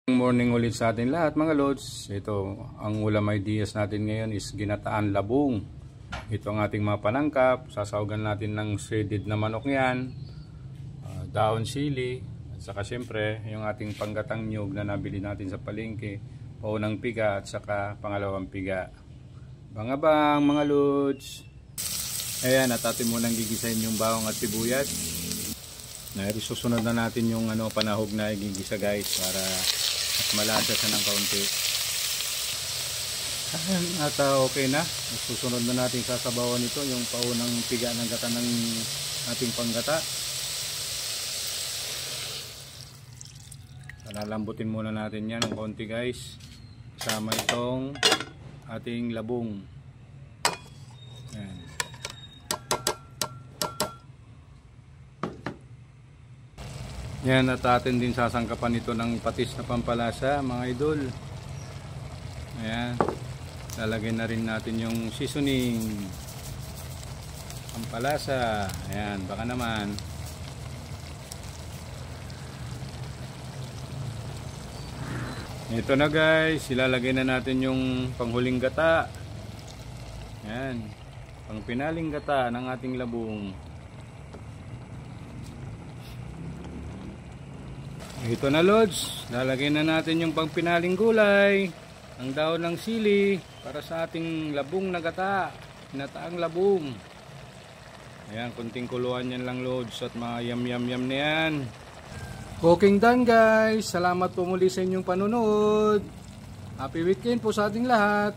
Morning ulit sa atin lahat mga lods. Ito, ang ulam ideas natin ngayon is ginataan labong. Ito ang ating mga panangkap. Sasawagan natin ng shredded na manok yan, daon sili, at saka syempre yung ating panggatang nyug na nabili natin sa palengke, paunang piga at saka pangalawang piga. Bangabang mga lods. Ayan, at atin munang gigisahin yung bawang at sibuyas. Susunod na natin yung panahog na igigisa guys, para at malasa siya ng kaunti. At okay na. Susunod na natin sasabawan ito yung paunang piga ng gata ng ating panggata. Lalambutin muna natin yan ng kaunti guys, kasama itong ating labong. Ayan. Yan, at atin din sasangkapan ito ng patis na pampalasa mga idol. Ayan, lalagay na rin natin yung seasoning pampalasa. Ayan, baka naman. Ito na guys, ilalagay na natin yung panghuling gata. Ayan, pangpinaling gata ng ating labong. Ito na lods, lalagay na natin yung pangpinaling gulay, ang daon ng sili para sa ating labong na gata, ginataang labong. Ayan, kunting kuluan yan lang lods at mga yum na yan. Cooking done guys, salamat po muli sa inyong panunood. Happy weekend po sa ating lahat.